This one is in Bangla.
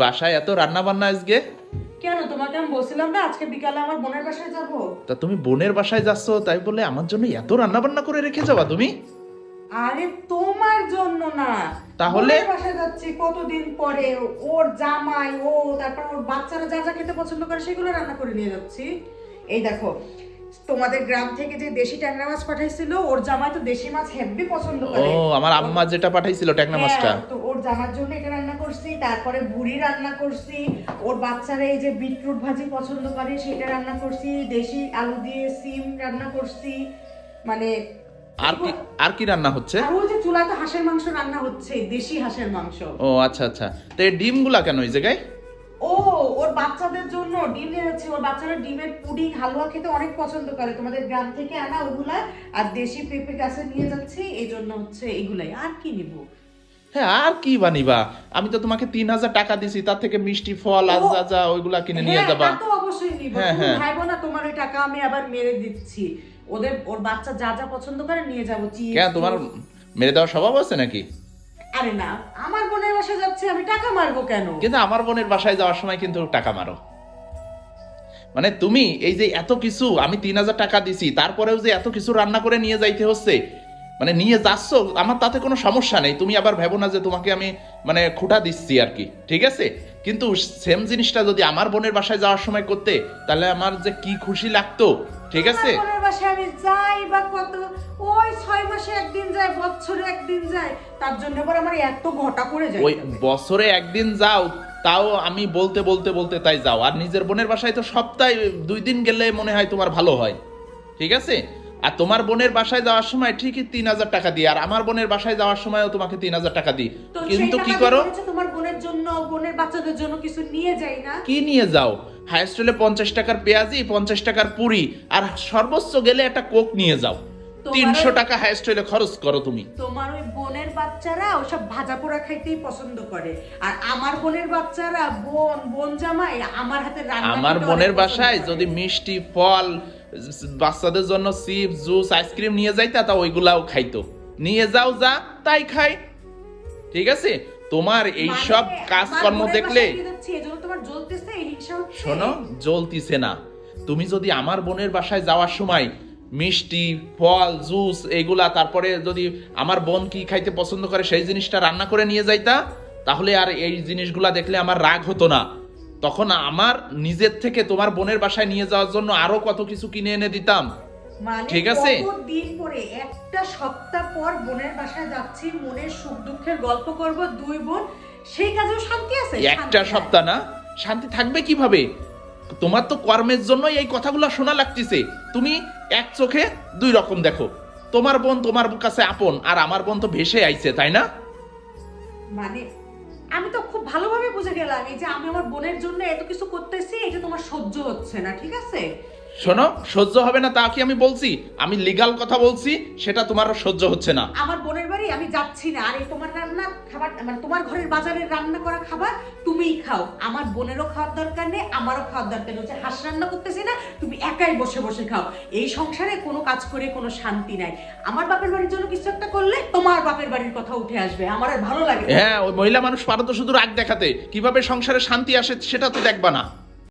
বাসায় এত রান্না বান্না আজকে? কেন, তোমাকে আমি বলছিলাম না আজকে বিকালে আমার বোনের বাসায় যাব? তা তুমি বোনের বাসায় যাচ্ছ তাই বলে আমার জন্য এত রান্না বান্না করে রেখে যাবা তুমি? আরে তোমার জন্য না, তাহলে? বোনের বাসায় যাচ্ছি কতদিন পরে। ওর জামাই, ও তারপর ওর বাচ্চারা যা যা খেতে পছন্দ করে সেগুলো রান্না করে নিয়ে যাচ্ছি। এই দেখো, তোমাদের গ্রাম থেকে যে দেশি ট্যাংরা মাছ পাঠাইছিল, ওর জামাই তো দেশি মাছ হেভি পছন্দ ও, করে। আমার আম্মা যেটা পাঠাইছিল ট্যাংরা মাছটা। হ্যাঁ, তো ওর জামার জন্য এটা রান্না করছি, তারপরে বুড়ি রান্না করছি, ওর বাচ্চারা এই যে বিটরুট ভাজি পছন্দ করে সেটা রান্না করছি, দেশি আলু দিয়ে সিম রান্না করছি। মানে আর কি রান্না হচ্ছে? আর ওই যে চুলাতে হাঁসের মাংস রান্না হচ্ছে, দেশি হাঁসের মাংস। ও আচ্ছা আচ্ছা, তো এই ডিমগুলা কেন এই জায়গায়? ও, ওর বাচ্চাদের জন্য ডিম এনেছে। ওর বাচ্চারা ডিমের পুডিং হালুয়া খেতে অনেক পছন্দ করে, তোমাদের গ্রাম থেকে আনা ওগুলা, আর দেশি পেঁপে গাছে নিয়ে যাচ্ছি, এই জন্য হচ্ছে এগুলাই। আর কি নিব? হ্যাঁ, আর কি বানিবা? আমি তো তোমাকে 3000 টাকা দিছি, তার থেকে মিষ্টি ফল আর যা যা ওইগুলা কিনে নিয়ে হ্যাঁ, যাবা। তা তো অবশ্যই নিব। হ্যাঁ, তুমি হ্যাঁ। ভাইবো না তোমার ওই টাকা আমি আবার মেরে দিচ্ছি। ওর বাচ্চা যা যা পছন্দ করে নিয়ে যাবো। কেন, তোমার মেরে দেওয়ার স্বভাব আছে নাকি? আরে না, আমার বোনের বাসায় যাচ্ছে, আমি টাকা মারবো কেন? কিন্তু আমার বোনের বাসায় যাওয়ার সময় কিন্তু টাকা মারো। মানে তুমি এই যে এত কিছু, আমি 3000 টাকা দিছি, তারপরেও যে এত কিছু রান্না করে নিয়ে যাইতে হচ্ছে, মানে নিয়ে যাচ্ছ, আমার তাতে কোনো সমস্যা নেই। তুমি আবার ভেবো না যে তোমাকে আমি মানে খোটা দিচ্ছি আর কি, ঠিক আছে? কিন্তু সেম জিনিসটা যদি আমার বোনের বাসায় যাওয়ার সময় করতে, তাহলে আমার যে কি খুশি লাগতো, ঠিক আছে? আমার বোনের বাসায় আমি যাই বা কত, ওই 6 মাসে একদিন যায়, বছরে একদিন যায়, তার জন্য আবার আমার এত ঘটা করে যায়। ওই বছরে একদিন যাও, তাও আমি বলতে বলতে বলতে তাই যাও। আর নিজের বোনের বাসায় তো সপ্তাহে 2 দিন গেলে মনে হয় তোমার ভালো হয়, ঠিক আছে? আর তোমার বোনের বাসায় যাওয়ার সময় ঠিকই 3000 টাকা দিই, আর আমার বোনের বাসায় যাওয়ার সময়ও তোমাকে 3000 টাকা দিই। তো কিন্তু সেই কি টাকা করো? দিয়ে বলেছে তোমার বোনের জন্য, বোনের বাচ্চাদের জন্য কিছু নিয়ে যাই না? কি নিয়ে যাও? হাইস্ট হলে 50 টাকার পেঁয়াজি, 50 টাকার পুরি, আর সর্বোচ্চ গেলে একটা কোক নিয়ে যাও। 300 টাকা হাইস্ট হলে খরচ করো তুমি। তোমার ওই বোনের বাচ্চারা ওসব ভাজা পোড়া খাইতেই পছন্দ করে, আর আমার বোনের বাচ্চারা বোন জামাই আমার হাতে রান্না আমার খেতে বোনের অনেক পছন্দ বাসায় করে। যদি মিষ্টি ফল, বাচ্চাদের জন্য চিপস, জুস, আইসক্রিম নিয়ে যাইতা, তা ওইগুলাও খাইতো। নিয়ে যাও, যা তাই খাই, ঠিক আছে? তোমার এইসব মানে কাজকর্ম আমার বোনের দেখলে বাসায় দিয়ে যাচ্ছি, এজন্য তোমার জ্বলতেছে, হিংসা হচ্ছে? শোনো, জ্বলতিছে না। তুমি যদি আমার বোনের বাসায় যাওয়ার সময় মিষ্টি ফল জুস এগুলা, তারপরে যদি আমার বোন কি খাইতে পছন্দ করে সেই জিনিসটা রান্না করে নিয়ে যাইতা, তাহলে আর এই জিনিসগুলা দেখলে আমার রাগ হতো না। তখন আমার নিজের থেকে তোমার বোনের বাসায় নিয়ে যাওয়ার জন্য আরো কত কিছু কিনে এনে দিতাম, মানে ঠিক আছে? কতদিন পরে, একটা সপ্তাহ পর বোনের বাসায় যাচ্ছি, মনের সুখ দুঃখের গল্প করব দুই বোন, সেই কাজেও শান্তি আছে? একটা সপ্তাহ না, শান্তি থাকবে কিভাবে? তোমার তো কর্মের জন্যই এই কথাগুলো শোনা লাগতেছে। তুমি এক চোখে দুই রকম দেখো। তোমার বোন তোমার কাছে আপন, আর আমার বোন তো ভেসে আইছে, তাই না? মানে আমি তো খুব ভালোভাবে বুঝে গেলাম, এই যে আমি আমার বোনের জন্য এত কিছু করতেছি, এটা তোমার সহ্য হচ্ছে না, ঠিক আছে? শোনো, সহ্য হবে না তা কি আমি বলছি? আমি লিগ্যাল কথা বলছি, সেটা তোমার সহ্য হচ্ছে না। আমার বোনের বাড়ি আমি যাচ্ছি না, আর এই তোমার রান্না খাবার, মানে তোমার ঘরের বাজারের রান্না করা খাবার তুমিই খাও। আমার বোনেরও খাওয়ার দরকার নেই, আমারও খাওয়ার দরকার নেই। হচ্ছে হাঁস রান্না করতেছি না, তুমি একাই বসে বসে খাও। এই সংসারে কোনো কাজ করে কোনো শান্তি নাই। আমার বাপের বাড়ির জন্য কিছু একটা করলে তোমার বাপের বাড়ির কথা উঠে আসবে, আমার আর ভালো লাগে না। হ্যাঁ, ওই মহিলা মানুষ পারো তো শুধু রাগ দেখাতে, কিভাবে সংসারে শান্তি আসে সেটা তো দেখবা না।